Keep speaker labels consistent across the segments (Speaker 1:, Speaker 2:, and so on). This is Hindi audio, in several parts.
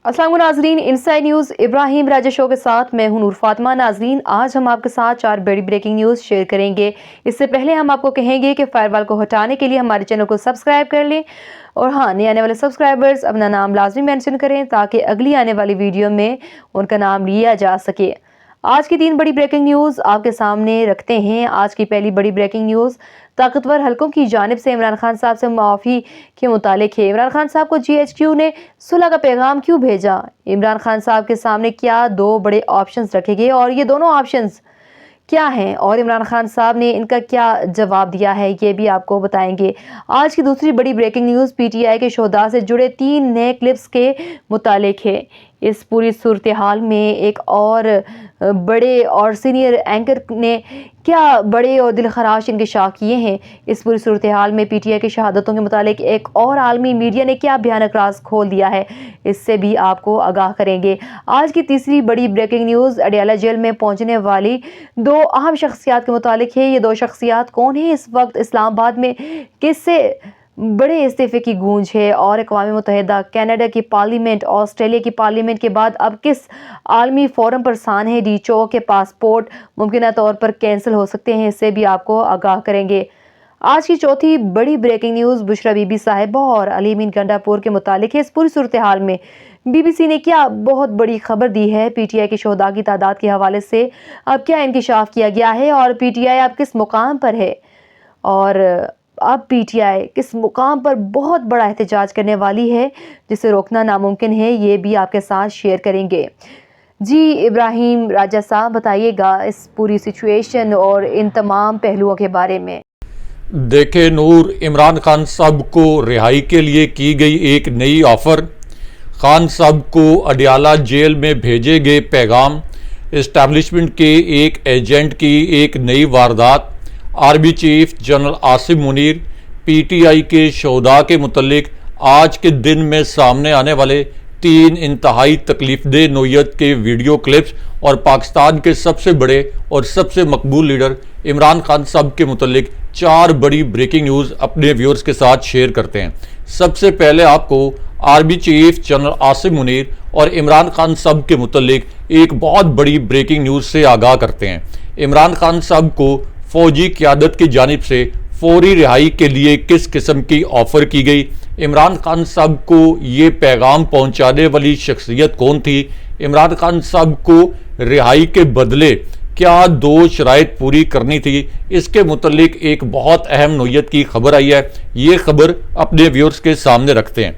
Speaker 1: अस्सलाम नाजरीन, इनसाइड न्यूज़ इब्राहिम राजा शो के साथ मैं हूं नूर फातिमा। नाजरीन, आज हम आपके साथ 4 बड़ी ब्रेकिंग न्यूज़ शेयर करेंगे। इससे पहले हम आपको कहेंगे कि फायरवॉल को हटाने के लिए हमारे चैनल को सब्सक्राइब कर लें और हाँ, नए आने वाले सब्सक्राइबर्स अपना नाम लाजमी मेंशन करें ताकि अगली आने वाली वीडियो में उनका नाम लिया जा सके। आज की 3 बड़ी ब्रेकिंग न्यूज़ आपके सामने रखते हैं। आज की पहली बड़ी ब्रेकिंग न्यूज़ ताकतवर हलकों की जानिब से इमरान खान साहब से माफ़ी के मुतालिक है। इमरान खान साहब को GHQ ने सुलह का पैगाम क्यों भेजा? इमरान खान साहब के सामने क्या 2 बड़े ऑप्शंस रखे गए और ये दोनों ऑप्शंस क्या हैं और इमरान खान साहब ने इनका क्या जवाब दिया है, ये भी आपको बताएंगे। आज की दूसरी बड़ी ब्रेकिंग न्यूज़ PTI के शोहदा से जुड़े 3 नए क्लिप्स के मुतालिक है। इस पूरी सूरत हाल में एक और बड़े और सीनियर एंकर ने क्या बड़े और दिलखराश इंकशाफ किए हैं। इस पूरी सूरत हाल में PTI की शहादतों के मुतालिक एक और आलमी मीडिया ने क्या भयानक राज खोल दिया है, इससे भी आपको आगाह करेंगे। आज की तीसरी बड़ी ब्रेकिंग न्यूज़ अडियाला जेल में पहुंचने वाली 2 अहम शख्सियात के मुतालिक है। ये 2 शख्सियात कौन है? इस वक्त इस्लामाबाद में किससे बड़े इस्तीफे की गूंज है और अक़वाम मुत्तहिदा, कनाडा की पार्लियामेंट, ऑस्ट्रेलिया की पार्लियामेंट के बाद अब किस आलमी फोरम पर सान है? डीचो के पासपोर्ट मुमकिन तौर पर कैंसिल हो सकते हैं, इससे भी आपको आगाह करेंगे। आज की चौथी बड़ी ब्रेकिंग न्यूज़ बुशरा बीबी साहिबा और अली अमीन गंडापुर के मुतालिक है। इस पूरी सूरत हाल में BBC ने क्या बहुत बड़ी खबर दी है? PTI के शोहदा की तादाद के हवाले से अब क्या इंकशाफ किया गया है और PTI अब किस मुकाम पर है और अब PTI किस मुकाम पर बहुत बड़ा एहतजाज करने वाली है जिसे रोकना नामुमकिन है, ये भी आपके साथ शेयर करेंगे। जी इब्राहिम राजा साहब, बताइएगा इस पूरी सिचुएशन और इन तमाम पहलुओं के बारे में।
Speaker 2: देखे नूर, इमरान खान साहब को रिहाई के लिए की गई एक नई ऑफ़र, खान साहब को अडियाला जेल में भेजे गए पैगाम, इस्टेब्लिशमेंट के एक एजेंट की एक नई वारदात, army chief general Asim Munir, PTI के शोहदा के मुतल्लिक आज के दिन में सामने आने वाले 3 इंतहाई तकलीफदेह नोयत के वीडियो क्लिप्स और पाकिस्तान के सबसे बड़े और सबसे मकबूल लीडर इमरान खान साहब के मुतल्लिक 4 बड़ी ब्रेकिंग न्यूज़ अपने व्यूअर्स के साथ शेयर करते हैं। सबसे पहले आपको army chief general Asim Munir और इमरान खान साहब के मुतल्लिक एक बहुत बड़ी ब्रेकिंग न्यूज़ से आगाह करते हैं। इमरान खान साहब को फौजी क़यादत की जानिब से फौरी रिहाई के लिए किस किस्म की ऑफ़र की गई? इमरान खान साहब को ये पैगाम पहुंचाने वाली शख्सियत कौन थी? इमरान खान साहब को रिहाई के बदले क्या 2 शराइत पूरी करनी थी? इसके मुतल्लिक एक बहुत अहम नोयत की खबर आई है, ये खबर अपने व्यूअर्स के सामने रखते हैं।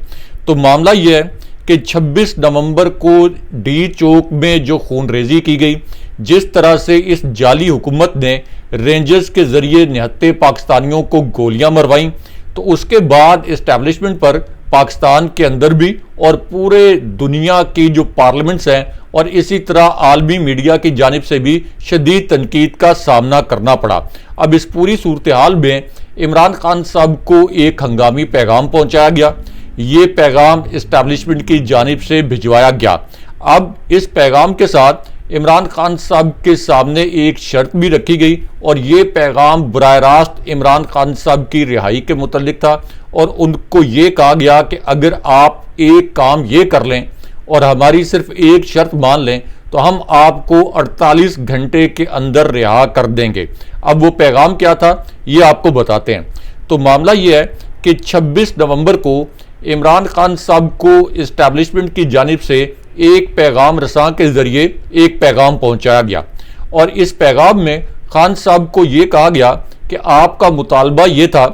Speaker 2: तो मामला ये है कि 26 नवंबर को डी चौक में जो खूनरेजी की गई, जिस तरह से इस जाली हुकूमत ने रेंजर्स के जरिए निहत्ते पाकिस्तानियों को गोलियां मरवाईं, तो उसके बाद इस्टेब्लिशमेंट पर पाकिस्तान के अंदर भी और पूरे दुनिया की जो पार्लियामेंट्स हैं और इसी तरह आलमी मीडिया की जानिब से भी शदीद तनकीद का सामना करना पड़ा। अब इस पूरी सूरत हाल में इमरान खान साहब को एक हंगामी पैगाम पहुंचाया गया। ये पैगाम इस्टेब्लिशमेंट की जानिब से भिजवाया गया। अब इस पैगाम के साथ इमरान खान साहब के सामने एक शर्त भी रखी गई और ये पैगाम बराह रास्त इमरान खान साहब की रिहाई के मुतल्लिक था और उनको ये कहा गया कि अगर आप एक काम ये कर लें और हमारी सिर्फ एक शर्त मान लें तो हम आपको 48 घंटे के अंदर रिहा कर देंगे। अब वो पैगाम क्या था ये आपको बताते हैं। तो मामला ये है कि 26 नवंबर को इमरान खान साहब को इस्टेब्लिशमेंट की जानिब से एक पैगाम रसां के जरिए एक पैगाम पहुंचाया गया और इस पैगाम में खान साहब को ये कहा गया कि आपका मुतालबा ये था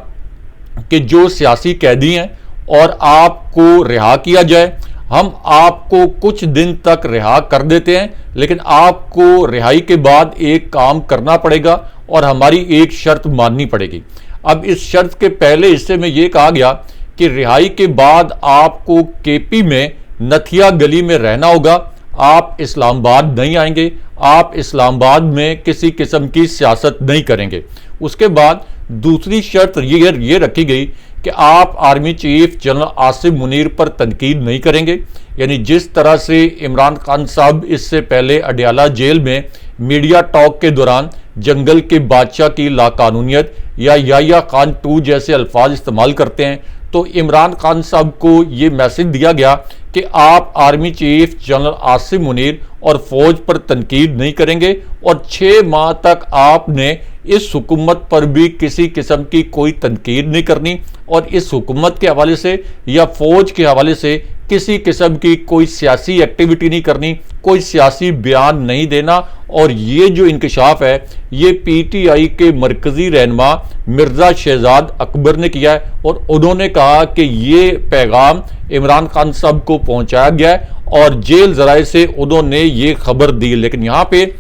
Speaker 2: कि जो सियासी कैदी हैं और आपको रिहा किया जाए, हम आपको कुछ दिन तक रिहा कर देते हैं, लेकिन आपको रिहाई के बाद एक काम करना पड़ेगा और हमारी एक शर्त माननी पड़ेगी। अब इस शर्त के पहले हिस्से में ये कहा गया कि रिहाई के बाद आपको KP में नथिया गली में रहना होगा, आप इस्लामाबाद नहीं आएंगे, आप इस्लामाबाद में किसी किस्म की सियासत नहीं करेंगे। उसके बाद दूसरी शर्त ये रखी गई कि आप army chief general Asim Munir पर तनकीद नहीं करेंगे। यानी जिस तरह से इमरान खान साहब इससे पहले अडियाला जेल में मीडिया टॉक के दौरान जंगल के बादशाह की लाकानूनियत या याह्या खान 2 जैसे अल्फाज इस्तेमाल करते हैं, तो इमरान खान साहब को ये मैसेज दिया गया कि आप army chief general Asim Munir और फौज पर तनकीद नहीं करेंगे और 6 माह तक आपने इस हुकूमत पर भी किसी किस्म की कोई तनकीद नहीं करनी और इस हुकूमत के हवाले से या फौज के हवाले से किसी किस्म की कोई सियासी एक्टिविटी नहीं करनी, कोई सियासी बयान नहीं देना। और ये जो इंकशाफ है ये पीटीआई के मरकजी रहनुमा मिर्जा शहजाद अकबर ने किया है और उन्होंने कहा कि ये पैगाम इमरान खान साहब को पहुंचाया गया है और जेल जराए से उन्होंने ये खबर दी। लेकिन यहाँ पे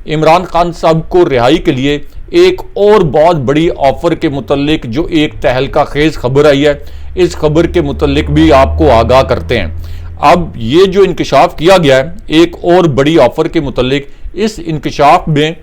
Speaker 2: इमरान खान साहब को रिहाई के लिए एक और बहुत बड़ी ऑफर के मुतल्लिक जो एक तहलका खेज खबर आई है, इस खबर के मुतल्लिक भी आपको आगाह करते हैं। अब ये जो इंकशाफ किया गया है एक और बड़ी ऑफर के मुतल्लिक, इस इंकशाफ में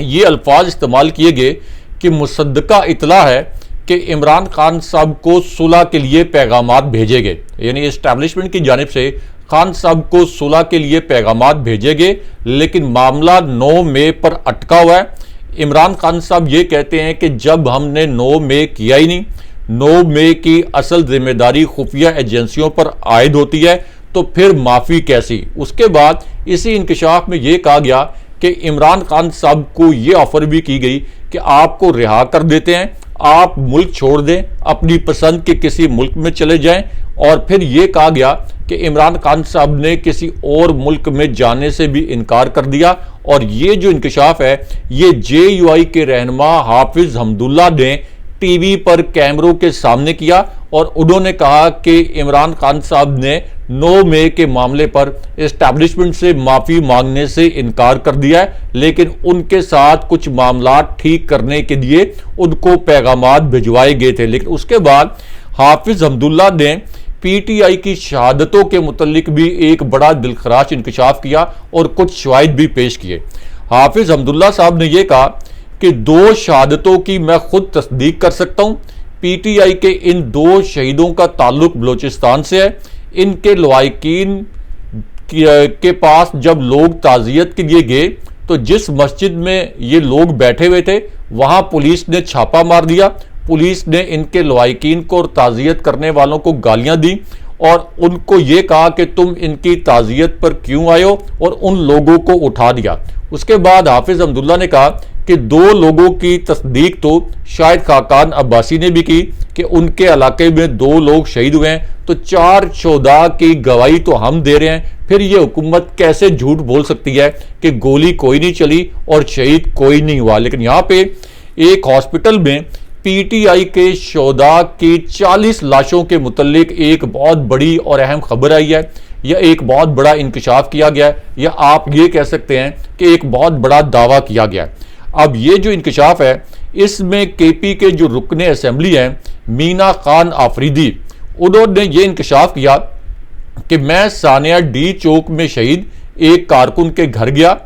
Speaker 2: ये अल्फाज इस्तेमाल किए गए कि मुसद्दका इतला है कि इमरान खान साहब को सुलह के लिए पैगामात भेजे गए, यानी इस्टेब्लिशमेंट की जानिब से खान साहब को सुलह के लिए पैगामात भेजे गए, लेकिन मामला 9 मई पर अटका हुआ है। इमरान खान साहब ये कहते हैं कि जब हमने 9 मई किया ही नहीं, 9 मई की असल जिम्मेदारी खुफिया एजेंसियों पर आयद होती है तो फिर माफ़ी कैसी। उसके बाद इसी इंकशाफ में ये कहा गया कि इमरान खान साहब को ये ऑफर भी की गई कि आपको रिहा कर देते हैं, आप मुल्क छोड़ दें, अपनी पसंद के किसी मुल्क में चले जाएं। और फिर ये कहा गया कि इमरान खान साहब ने किसी और मुल्क में जाने से भी इनकार कर दिया। और ये जो इंकशाफ है ये JUI के रहनुमा हाफिज हमदुल्ला ने टीवी पर कैमरों के सामने किया और उन्होंने कहा कि इमरान खान साहब ने 9 मई के मामले पर एस्टैब्लिशमेंट से माफ़ी मांगने से इनकार कर दिया है, लेकिन उनके साथ कुछ मामला ठीक करने के लिए उनको पैगामात भिजवाए गए थे। लेकिन उसके बाद हाफिज हमदुल्ला ने पीटीआई की शहादतों के मुतल्लिक भी एक बड़ा दिलखराश इंकशाफ किया और कुछ शवाहिद भी पेश किए। हाफिज हमदुल्ला साहब ने यह कहा कि 2 शहादतों की मैं खुद तस्दीक कर सकता हूं। पीटीआई के इन 2 शहीदों का ताल्लुक बलोचिस्तान से है। इनके लवाहिकीन के पास जब लोग ताज़ियत के लिए गए तो जिस मस्जिद में ये लोग बैठे हुए थे वहां पुलिस ने छापा मार दिया। पुलिस ने इनके लवाहिकीन को और ताज़ियत करने वालों को गालियां दी और उनको ये कहा कि तुम इनकी ताज़ियत पर क्यों आए हो, और उन लोगों को उठा दिया। उसके बाद हाफिज हमदुल्ला ने कहा कि 2 लोगों की तस्दीक तो शायद खाकान अब्बासी ने भी की कि उनके इलाके में 2 लोग शहीद हुए हैं, तो 4 शोदा की गवाही तो हम दे रहे हैं। फिर ये हुकूमत कैसे झूठ बोल सकती है कि गोली कोई नहीं चली और शहीद कोई नहीं हुआ। लेकिन यहाँ पे एक हॉस्पिटल में पीटीआई के शोदा की 40 लाशों के मुतल्लिक एक बहुत बड़ी और अहम खबर आई है। यह एक बहुत बड़ा इंकशाफ किया गया है, या आप ये कह सकते हैं कि एक बहुत बड़ा दावा किया गया है। अब ये जो इंकशाफ है इसमें केपी के जो रुकने असेंबली हैं मीना खान आफरीदी, उन्होंने ये इंकशाफ किया कि मैं सानिया डी चौक में शहीद एक कारकुन के घर गया।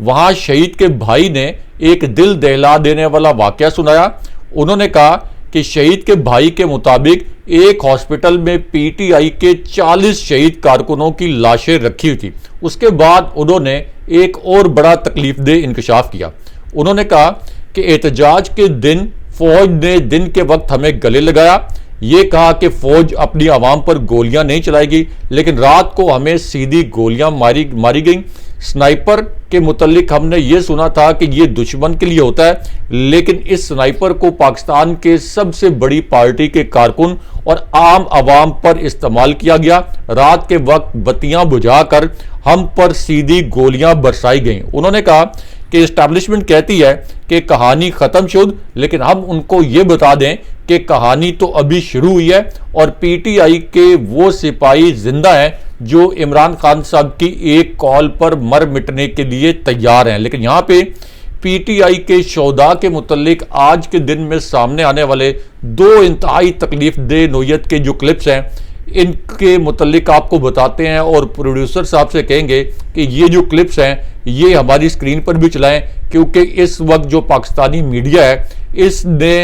Speaker 2: वहां शहीद के भाई ने एक दिल दहला देने वाला वाकया सुनाया। उन्होंने कहा कि शहीद के भाई के मुताबिक एक हॉस्पिटल में पीटीआई के 40 शहीद कारकुनों की लाशें रखी हुई थी। उसके बाद उन्होंने एक और बड़ा तकलीफदेह इंकशाफ किया। उन्होंने कहा कि एहतजाज के दिन फौज ने दिन के वक्त हमें गले लगाया, ये कहा कि फौज अपनी आवाम पर गोलियां नहीं चलाएगी, लेकिन रात को हमें सीधी गोलियां मारी गई। स्नाइपर के मुतल्लिक हमने ये सुना था कि ये दुश्मन के लिए होता है, लेकिन इस स्नाइपर को पाकिस्तान के सबसे बड़ी पार्टी के कारकुन और आम आवाम पर इस्तेमाल किया गया। रात के वक्त बत्तियां बुझाकर हम पर सीधी गोलियां बरसाई गईं। उन्होंने कहा कि एस्टैब्लिशमेंट कहती है कि कहानी खत्म शुद, लेकिन हम उनको ये बता दें कि कहानी तो अभी शुरू हुई है और पीटीआई के वो सिपाही जिंदा हैं जो इमरान खान साहब की एक कॉल पर मर मिटने के लिए तैयार हैं। लेकिन यहाँ पे पीटीआई के शोधा के मुतल्लिक आज के दिन में सामने आने वाले 2 इंतहाई तकलीफदेह नोयत के जो क्लिप्स हैं इनके मुतल्लिक आपको बताते हैं और प्रोड्यूसर साहब से कहेंगे कि ये जो क्लिप्स हैं ये हमारी स्क्रीन पर भी चलाएं, क्योंकि इस वक्त जो पाकिस्तानी मीडिया है इसने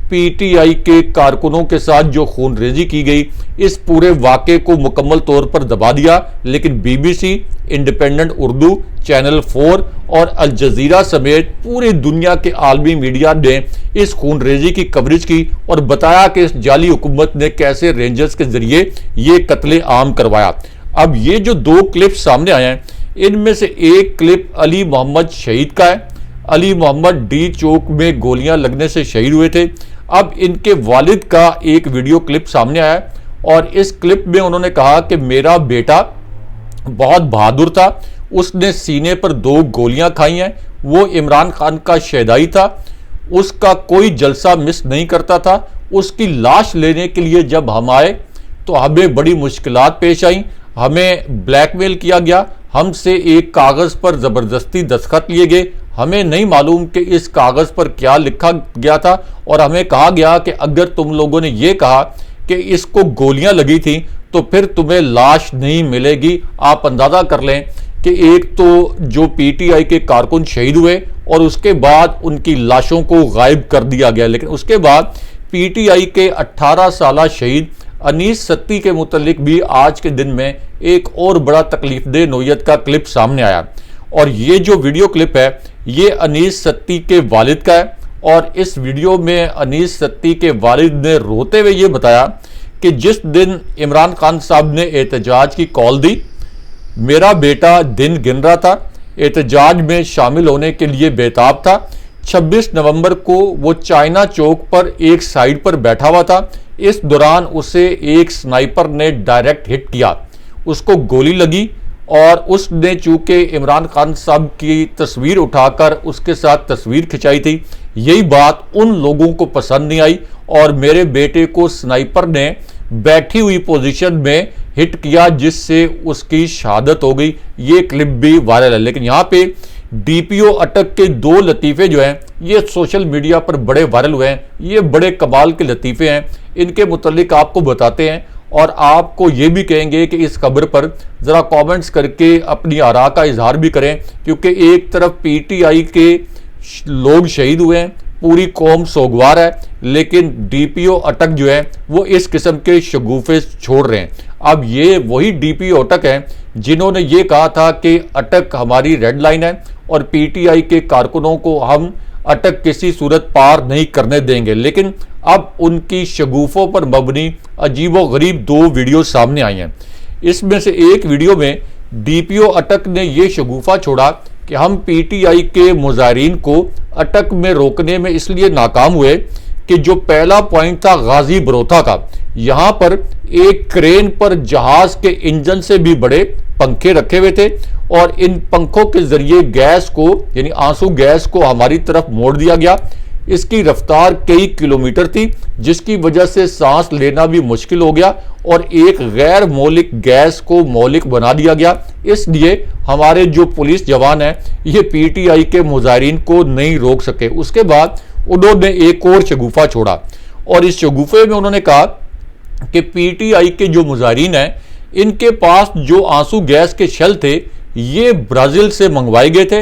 Speaker 2: पीटीआई के कारकुनों के साथ जो खूनरेजी की गई, इस पूरे वाक़े को मुकम्मल तौर पर दबा दिया। लेकिन बीबीसी, इंडिपेंडेंट उर्दू, चैनल 4 और अल जजीरा समेत पूरी दुनिया के आलमी मीडिया ने इस खूनरेजी की कवरेज की और बताया कि इस जाली हुकूमत ने कैसे रेंजर्स के जरिए ये कत्ले आम करवाया। अब ये जो 2 क्लिप सामने आए हैं, इनमें से एक क्लिप अली मोहम्मद शहीद का है। अली मोहम्मद डी चौक में गोलियां लगने से शहीद हुए थे। अब इनके वालिद का एक वीडियो क्लिप सामने आया और इस क्लिप में उन्होंने कहा कि मेरा बेटा बहुत बहादुर था, उसने सीने पर 2 गोलियां खाई हैं, वो इमरान खान का शहदाई था, उसका कोई जलसा मिस नहीं करता था। उसकी लाश लेने के लिए जब हम आए तो हमें बड़ी मुश्किलात पेश आई, हमें ब्लैकमेल किया गया, हमसे एक कागज़ पर ज़बरदस्ती दस्तखत लिए गए। हमें नहीं मालूम कि इस कागज़ पर क्या लिखा गया था और हमें कहा गया कि अगर तुम लोगों ने ये कहा कि इसको गोलियां लगी थी तो फिर तुम्हें लाश नहीं मिलेगी। आप अंदाज़ा कर लें कि एक तो जो पीटीआई के कारकुन शहीद हुए और उसके बाद उनकी लाशों को गायब कर दिया गया। लेकिन उसके बाद पीटीआई के 18 साला शहीद अनीस सत्ती के मुतल्लिक भी आज के दिन में एक और बड़ा तकलीफदेह नोयत का क्लिप सामने आया और ये जो वीडियो क्लिप है ये अनीस सत्ती के वालिद का है। और इस वीडियो में अनीस सत्ती के वालिद ने रोते हुए ये बताया कि जिस दिन इमरान खान साहब ने एहतजाज की कॉल दी, मेरा बेटा दिन गिन रहा था, एहतजाज में शामिल होने के लिए बेताब था। 26 नवंबर को वो चाइना चौक पर एक साइड पर बैठा हुआ था। इस दौरान उसे एक स्नाइपर ने डायरेक्ट हिट किया, उसको गोली लगी और उसने चूंकि इमरान खान साहब की तस्वीर उठाकर उसके साथ तस्वीर खिंचाई थी, यही बात उन लोगों को पसंद नहीं आई और मेरे बेटे को स्नाइपर ने बैठी हुई पोजीशन में हिट किया जिससे उसकी शहादत हो गई। ये क्लिप भी वायरल है। लेकिन यहाँ पे डीपीओ अटक के 2 लतीफ़े जो हैं ये सोशल मीडिया पर बड़े वायरल हुए हैं। ये बड़े कमाल के लतीफ़े हैं, इनके मुतालिक आपको बताते हैं और आपको ये भी कहेंगे कि इस खबर पर ज़रा कमेंट्स करके अपनी आरा का इजहार भी करें, क्योंकि एक तरफ पीटीआई के लोग शहीद हुए हैं, पूरी कौम सोगवार है, लेकिन डीपीओ अटक जो है वो इस किस्म के शगुफे छोड़ रहे हैं। अब ये वही डीपीओ अटक हैं जिन्होंने ये कहा था कि अटक हमारी रेड लाइन है और पीटीआई के कारकुनों को हम अटक किसी सूरत पार नहीं करने देंगे। लेकिन अब उनकी शगुफों पर मबनी अजीबोगरीब 2 वीडियो सामने आई हैं। इसमें से एक वीडियो में डीपीओ अटक ने ये शगुफा छोड़ा कि हम पीटीआई के मुजाहिरीन को अटक में रोकने में इसलिए नाकाम हुए कि जो पहला पॉइंट था गाजी बरोथा का, यहाँ पर एक क्रेन पर जहाज के इंजन से भी बड़े पंखे रखे हुए थे और इन पंखों के जरिए गैस को यानी आंसू गैस को हमारी तरफ मोड़ दिया गया। इसकी रफ्तार कई किलोमीटर थी जिसकी वजह से सांस लेना भी मुश्किल हो गया और एक गैर मौलिक गैस को मौलिक बना दिया गया। इसलिए हमारे जो पुलिस जवान हैं ये पीटीआई के मुजाहिरीन को नहीं रोक सके। उसके बाद उन्होंने एक और शगुफा छोड़ा और इस शगुफे में उन्होंने कहा कि पीटीआई के जो मुजाहिरीन हैं इनके पास जो आंसू गैस के शेल थे ये ब्राज़ील से मंगवाए गए थे।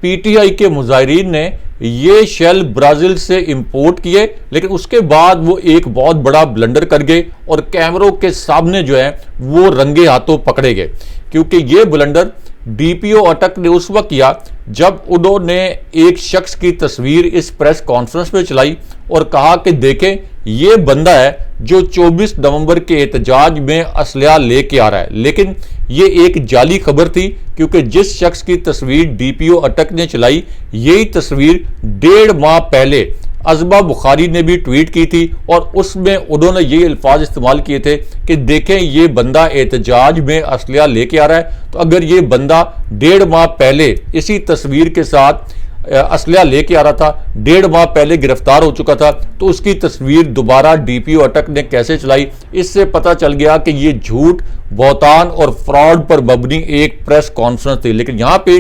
Speaker 2: पीटीआई के मुजाहिरीन ने ये शेल ब्राज़ील से इंपोर्ट किए, लेकिन उसके बाद वो एक बहुत बड़ा ब्लंडर कर गए और कैमरों के सामने जो है वो रंगे हाथों पकड़े गए, क्योंकि ये ब्लंडर डीपीओ अटक ने उस वक्त किया जब उन्होंने एक शख्स की तस्वीर इस प्रेस कॉन्फ्रेंस में चलाई और कहा कि देखें ये बंदा है जो 24 नवंबर के एहतजाज में असलहा लेके आ रहा है। लेकिन ये एक जाली खबर थी, क्योंकि जिस शख्स की तस्वीर डीपीओ अटक ने चलाई यही तस्वीर 1.5 माह पहले अज़मा बुखारी ने भी ट्वीट की थी और उसमें उन्होंने ये अल्फाज इस्तेमाल किए थे कि देखें ये बंदा एहतजाज में असलहा लेके आ रहा है। तो अगर ये बंदा 1.5 माह पहले इसी तस्वीर के साथ असलहा लेके आ रहा था, 1.5 माह पहले गिरफ्तार हो चुका था, तो उसकी तस्वीर दोबारा डीपीओ अटक ने कैसे चलाई? इससे पता चल गया कि ये झूठ, बहतान और फ्रॉड पर मबनी एक प्रेस कॉन्फ्रेंस थी। लेकिन यहाँ पे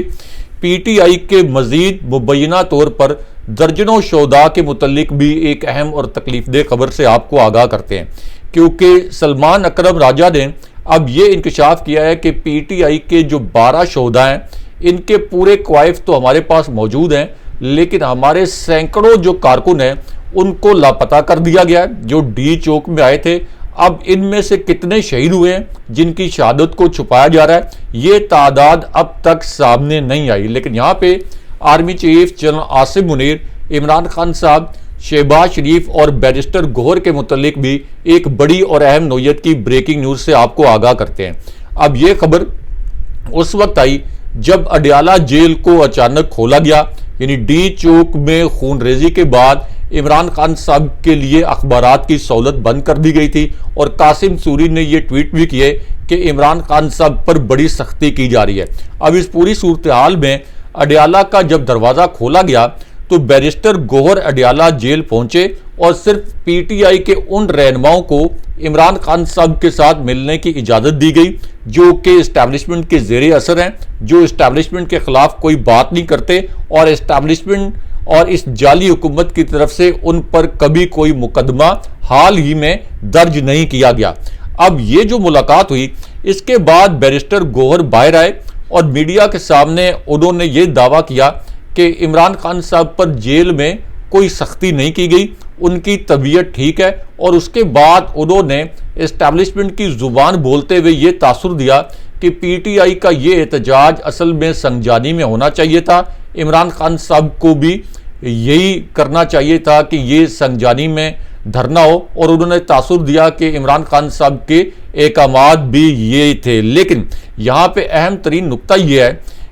Speaker 2: पीटीआई के मजीद मुबैना तौर पर दर्जनों शोधा के मुतल्लिक भी एक अहम और तकलीफदेह खबर से आपको आगाह करते हैं, क्योंकि सलमान अकरम राजा ने अब ये इंकशाफ किया है कि पीटीआई के जो 12 शोधा हैं इनके पूरे क्वाइफ तो हमारे पास मौजूद हैं, लेकिन हमारे सैकड़ों जो कारकुन हैं उनको लापता कर दिया गया है, जो डी चौक में आए थे। अब इनमें से कितने शहीद हुए हैं जिनकी शहादत को छुपाया जा रहा है, ये तादाद अब तक सामने नहीं आई। लेकिन यहाँ पे army chief general Asim Munir, Imran Khan साहब, शहबाज शरीफ और बैरिस्टर गौहर के मुतल्लिक भी एक बड़ी और अहम नौयत की ब्रेकिंग न्यूज़ से आपको आगाह करते हैं। अब ये खबर उस वक्त आई जब अडयाला जेल को अचानक खोला गया, यानी डी चौक में खूनरेजी के बाद इमरान खान साहब के लिए अखबारात की सहूलत बंद कर दी गई थी और कासिम सूरी ने यह ट्वीट भी किए कि इमरान खान साहब पर बड़ी सख्ती की जा रही है। अब इस पूरी सूरत हाल में अडयाला का जब दरवाज़ा खोला गया तो बैरिस्टर गौहर अडयाला जेल पहुंचे और सिर्फ पीटीआई के उन रहनुमाओं को इमरान खान साहब के साथ मिलने की इजाज़त दी गई जो कि इस्टेब्लिशमेंट के ज़ेरे असर हैं, जो इस्टेब्लिशमेंट के खिलाफ कोई बात नहीं करते और इस्टेब्लिशमेंट और इस जाली हुकूमत की तरफ से उन पर कभी कोई मुकदमा हाल ही में दर्ज नहीं किया गया। अब ये जो मुलाकात हुई, इसके बाद बैरिस्टर गौहर बाहर आए और मीडिया के सामने उन्होंने ये दावा किया कि इमरान खान साहब पर जेल में कोई सख्ती नहीं की गई, उनकी तबीयत ठीक है। और उसके बाद उन्होंने इस्टेब्लिशमेंट की ज़ुबान बोलते हुए ये तासुर दिया कि पीटीआई का ये एहतजाज असल में संजानी में होना चाहिए था, इमरान खान साहब को भी यही करना चाहिए था कि ये संजानी में धरना हो। और उन्होंने तासुर दिया कि इमरान खान साहब के एहकामात भी ये थे। लेकिन यहाँ पे अहम तरीन नुक्ता ये है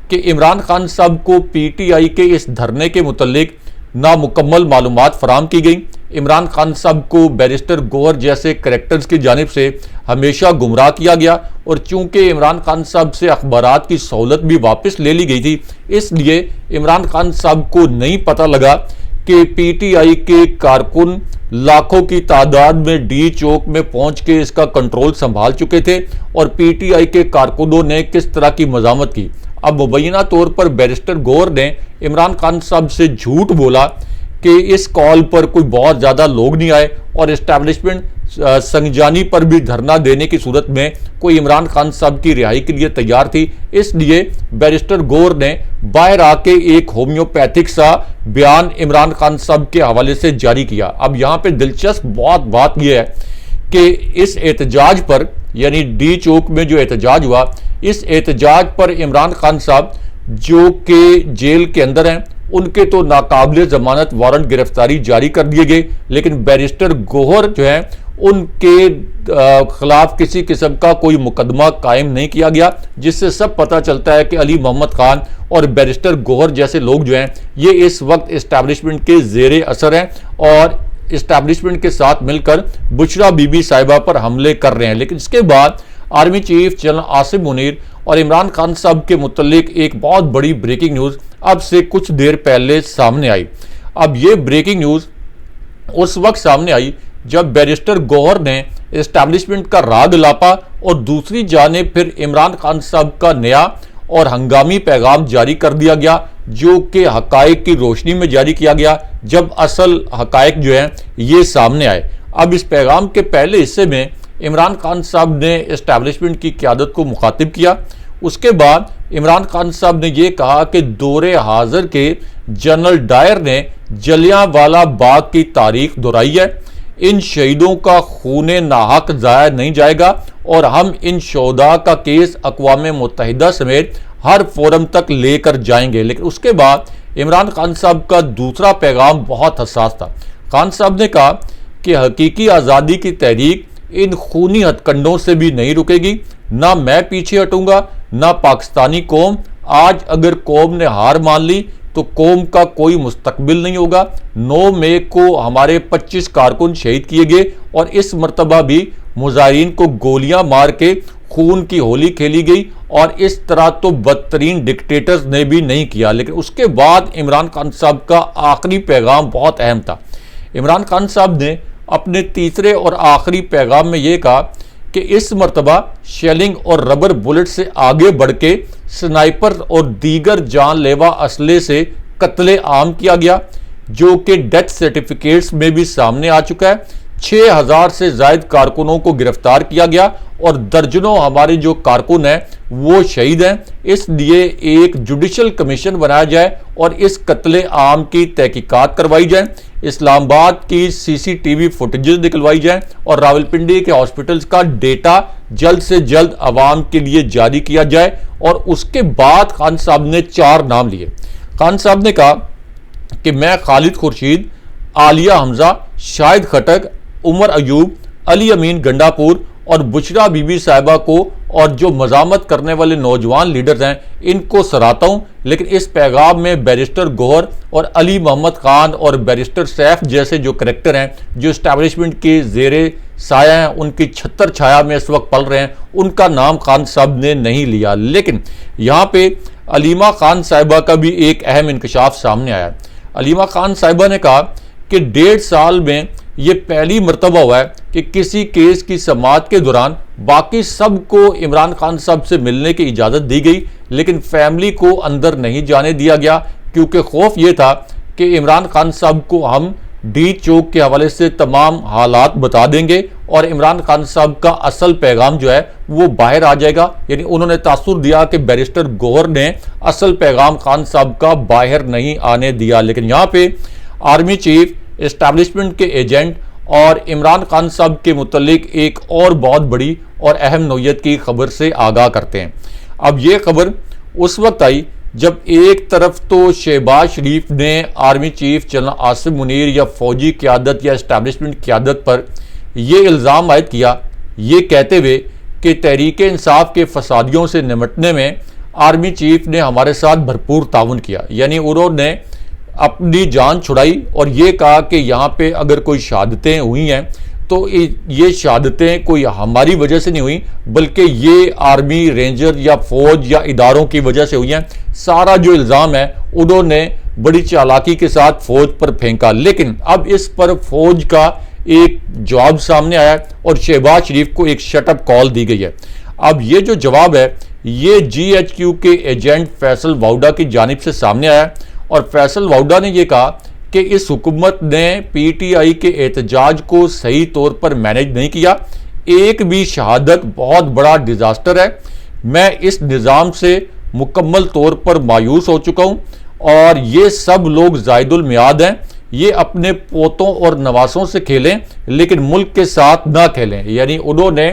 Speaker 2: कि इमरान खान साहब को पीटीआई के इस धरने के मुतल्लिक नामुकम्मल मालूमात फराम की गई। इमरान खान साहब को बैरिस्टर गौहर जैसे करैक्टर्स की जानिब से हमेशा गुमराह किया गया और चूंकि इमरान खान साहब से अखबारात की सहूलत भी वापस ले ली गई थी, इसलिए इमरान खान साहब को नहीं पता लगा कि पीटीआई के कारकुन लाखों की तादाद में डी चौक में पहुंच के इसका कंट्रोल संभाल चुके थे और पीटीआई के कारकुनों ने किस तरह की मजामत की। अब मुबैना तौर पर बैरिस्टर गौहर ने इमरान खान साहब से झूठ बोला कि इस कॉल पर कोई बहुत ज़्यादा लोग नहीं आए और इस्टेब्लिशमेंट संजानी पर भी धरना देने की सूरत में कोई इमरान खान साहब की रिहाई के लिए तैयार थी। इसलिए बैरिस्टर गौहर ने बाहर आके एक होम्योपैथिक सा बयान इमरान खान साहब के हवाले से जारी किया। अब यहाँ पे दिलचस्प बहुत बात यह है कि इस एहतजाज पर, यानी डी चौक में जो एहतजाज हुआ, इस एहतजाज पर इमरान खान साहब जो कि जेल के अंदर हैं, उनके तो नाकाबिले जमानत वारंट गिरफ्तारी जारी कर दिए गए, लेकिन बैरिस्टर गौहर जो हैं उनके खिलाफ किसी किस्म का कोई मुकदमा कायम नहीं किया गया, जिससे सब पता चलता है कि अली मोहम्मद खान और बैरिस्टर गौहर जैसे लोग जो हैं ये इस वक्त इस्टेब्लिशमेंट के ज़ेरे असर हैं और इस्टेब्लिशमेंट के साथ मिलकर बुशरा बीबी साहिबा पर हमले कर रहे हैं। लेकिन इसके बाद army chief general Asim Munir और इमरान खान साहब के मुतल्लिक एक बहुत बड़ी ब्रेकिंग न्यूज़ अब से कुछ देर पहले सामने आई। अब ये ब्रेकिंग न्यूज़ उस वक्त सामने आई जब बैरिस्टर गौहर ने इस्टेब्लिशमेंट का राग लापा और दूसरी जानिब फिर इमरान खान साहब का नया और हंगामी पैगाम जारी कर दिया गया, जो कि हकायक की रोशनी में जारी किया गया जब असल हकायक जो हैं ये सामने आए। अब इस पैगाम के पहले हिस्से में इमरान खान साहब ने इस्टेब्लिशमेंट की क़यादत को मुखातिब किया। उसके बाद इमरान खान साहब ने यह कहा कि दौरे हाजिर के जनरल डायर ने जलियांवाला बाग की तारीख दोहराई है, इन शहीदों का खून नाहक ज़ाया नहीं जाएगा और हम इन शोहदा का केस अक़वाम मुत्तहिदा समेत हर फोरम तक लेकर जाएंगे। लेकिन उसके बाद इमरान खान साहब का दूसरा पैगाम बहुत हसास था। खान साहब ने कहा कि हकीकी आज़ादी की तहरीक इन खूनी हथकंडों से भी नहीं रुकेगी, ना मैं पीछे हटूंगा ना पाकिस्तानी कौम। आज अगर कौम ने हार मान ली तो कौम का कोई मुस्तकबिल नहीं होगा। 9 मई को हमारे 25 कारकुन शहीद किए गए और इस मरतबा भी मुजाहिरीन को गोलियां मार के खून की होली खेली गई और इस तरह तो बदतरीन डिक्टेटर्स ने भी नहीं किया। लेकिन उसके बाद इमरान खान साहब का आखिरी पैगाम बहुत अहम था। इमरान खान साहब ने अपने तीसरे और आखिरी पैगाम में ये कहा कि इस मरतबा शेलिंग और रबर बुलेट से आगे बढ़ के स्नाइपर और दीगर जानलेवा असले से कत्ले आम किया गया, जो कि डेथ सर्टिफिकेट्स में भी सामने आ चुका है। 6000 से ज़ायद कारकुनों को गिरफ्तार किया गया और दर्जनों हमारे जो कारकुन हैं वो शहीद हैं। इसलिए एक जुडिशल कमीशन बनाया जाए और इस कत्ले आम की तहकीकात करवाई जाए। इस्लामाबाद की सीसीटीवी फुटेजेस निकलवाई जाए और रावलपिंडी के हॉस्पिटल्स का डेटा जल्द से जल्द आवाम के लिए जारी किया जाए। और उसके बाद खान साहब ने 4 नाम लिए। खान साहब ने कहा कि मैं खालिद खुर्शीद, आलिया हमजा, शाहिद खटक, उमर अयूब, अली अमीन गंडापुर और बुशरा बीबी साहिबा को और जो मजामत करने वाले नौजवान लीडर्स हैं इनको सराहता हूं, लेकिन इस पैगाम में बैरिस्टर गौहर और अली मोहम्मद खान और बैरिस्टर सैफ जैसे जो करैक्टर हैं, जो इस्टेब्लिशमेंट के जेरे साया हैं, उनकी छत्र छाया में इस वक्त पल रहे हैं, उनका नाम खान साहब ने नहीं लिया। लेकिन यहाँ पे अलीमा खान साहिबा का भी एक अहम इंकशाफ सामने आया। अलीमा खान साहिबा ने कहा कि 1.5 साल में ये पहली मर्तबा हुआ है कि किसी केस की समाअत के दौरान बाकी सबको इमरान खान साहब से मिलने की इजाज़त दी गई, लेकिन फैमिली को अंदर नहीं जाने दिया गया, क्योंकि खौफ ये था कि इमरान खान साहब को हम डी चौक के हवाले से तमाम हालात बता देंगे और इमरान खान साहब का असल पैगाम जो है वो बाहर आ जाएगा। यानी उन्होंने तासुर दिया कि बैरिस्टर गौहर ने असल पैगाम खान साहब का बाहर नहीं आने दिया। लेकिन यहाँ पे आर्मी चीफ, एस्टैब्लिशमेंट के एजेंट और इमरान खान साहब के मुतल्लिक एक और बहुत बड़ी और अहम नौयत की खबर से आगाह करते हैं। अब ये खबर उस वक्त आई जब एक तरफ तो शहबाज शरीफ ने army chief general Asim Munir या फौजी क़यादत या एस्टैब्लिशमेंट क़यादत पर यह इल्ज़ाम आयद किया, ये कहते हुए कि तहरीक इंसाफ के फसादियों से निपटने में आर्मी चीफ ने हमारे साथ भरपूर ताउन किया। यानी उन्होंने अपनी जान छुड़ाई और ये कहा कि यहाँ पे अगर कोई शहादतें हुई हैं तो ये शहादतें कोई हमारी वजह से नहीं हुई, बल्कि ये आर्मी, रेंजर या फौज या इदारों की वजह से हुई हैं। सारा जो इल्ज़ाम है उन्होंने बड़ी चालाकी के साथ फौज पर फेंका। लेकिन अब इस पर फौज का एक जवाब सामने आया और शहबाज शरीफ को एक शटअप कॉल दी गई है। अब ये जो जवाब है ये GHQ के एजेंट फैसल वाउडा की जानिब से सामने आया और फैसल वाउडा ने यह कहा कि इस हुकूमत ने PTI के एहतजाज को सही तौर पर मैनेज नहीं किया। एक भी शहादत बहुत बड़ा डिजास्टर है। मैं इस निज़ाम से मुकम्मल तौर पर मायूस हो चुका हूँ और ये सब लोग जायदुल मियाद हैं। ये अपने पोतों और नवासों से खेलें लेकिन मुल्क के साथ ना खेलें। यानी उन्होंने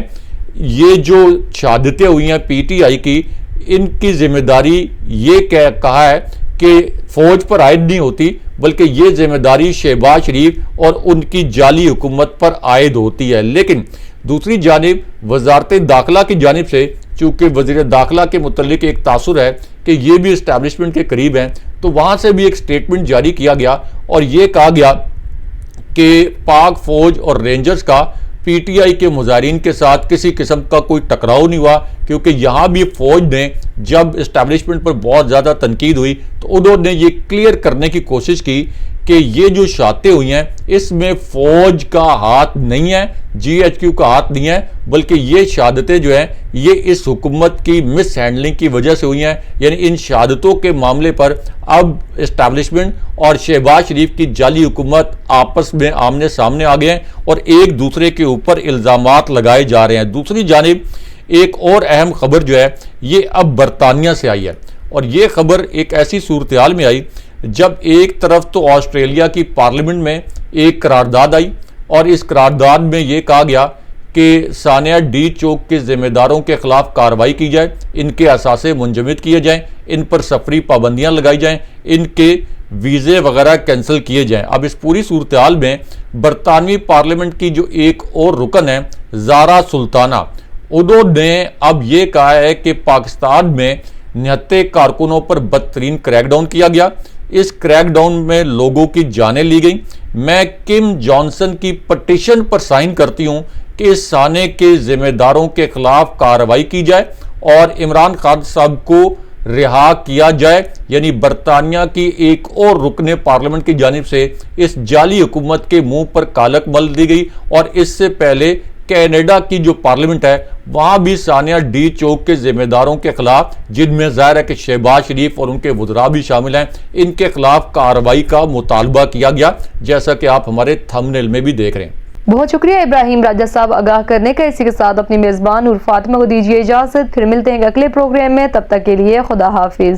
Speaker 2: ये जो शहादतें हुई हैं PTI की, इनकी जिम्मेदारी ये कहा है कि फौज पर आयद नहीं होती, बल्कि ये जिम्मेदारी शहबाज शरीफ और उनकी जाली हुकूमत पर आयद होती है। लेकिन दूसरी जानिब वजारत दाखिला की जानिब से, चूँकि वज़ीर दाखिला के मुतल्लिक एक तासुर है कि ये भी इस्टेब्लिशमेंट के करीब हैं, तो वहाँ से भी एक स्टेटमेंट जारी किया गया और ये कहा गया कि पाक फौज और रेंजर्स का PTI के मुजाहिरीन के साथ किसी किस्म का कोई टकराव नहीं हुआ, क्योंकि यहाँ भी फौज ने जब इस्टेब्लिशमेंट पर बहुत ज़्यादा तनकीद हुई तो उन्होंने ये क्लियर करने की कोशिश की कि ये जो शहादतें हुई हैं इसमें फौज का हाथ नहीं है, GHQ का हाथ नहीं है, बल्कि ये शहादतें जो हैं ये इस हुकूमत की मिस हैंडलिंग की वजह से हुई हैं। यानी इन शहादतों के मामले पर अब इस्टेब्लिशमेंट और शहबाज शरीफ की जाली हुकूमत आपस में आमने सामने आ गए हैं और एक दूसरे के ऊपर इल्ज़ामात लगाए जा रहे हैं। दूसरी जानिब एक और अहम खबर जो है ये अब बरतानिया से आई है और ये खबर एक ऐसी सूरत हाल में आई जब एक तरफ तो ऑस्ट्रेलिया की पार्लियामेंट में एक करारदाद आई और इस करारदाद में ये कहा गया कि सानिया डी चौक के जिम्मेदारों के खिलाफ कार्रवाई की जाए, इनके असासे मुंजमद किए जाएं, इन पर सफरी पाबंदियां लगाई जाएं, इनके वीज़े वगैरह कैंसिल किए जाएं। अब इस पूरी सूरत हाल में बरतानवी पार्लियामेंट की जो एक और रुकन है ज़ारा सुल्ताना, उन्होंने अब ये कहा है कि पाकिस्तान में निहत्ते कारकुनों पर बदतरीन क्रैकडाउन किया गया। इस क्रैकडाउन में लोगों की जानें ली गई। मैं किम जॉनसन की पटिशन पर साइन करती हूं कि इस साने के जिम्मेदारों के खिलाफ कार्रवाई की जाए और इमरान खान साहब को रिहा किया जाए। यानी बरतानिया की एक और रुकने पार्लियामेंट की जानिब से इस जाली हुकूमत के मुंह पर कालक मल दी गई। और इससे पहले कनाडा की जो पार्लियामेंट है वहां भी सानिया डी चौक के जिम्मेदारों के खिलाफ, जिनमें जाहिर है कि शहबाज शरीफ और उनके वज़रा भी शामिल हैं, इनके खिलाफ कार्रवाई का मुतालबा किया गया, जैसा कि आप हमारे थंबनेल में भी देख रहे हैं।
Speaker 1: बहुत शुक्रिया इब्राहिम राजा साहब आगाह करने का। इसी के साथ अपनी मेज़बान नूर फातिमा को दीजिए इजाज़त। फिर मिलते हैं अगले प्रोग्राम में, तब तक के लिए खुदा हाफिज।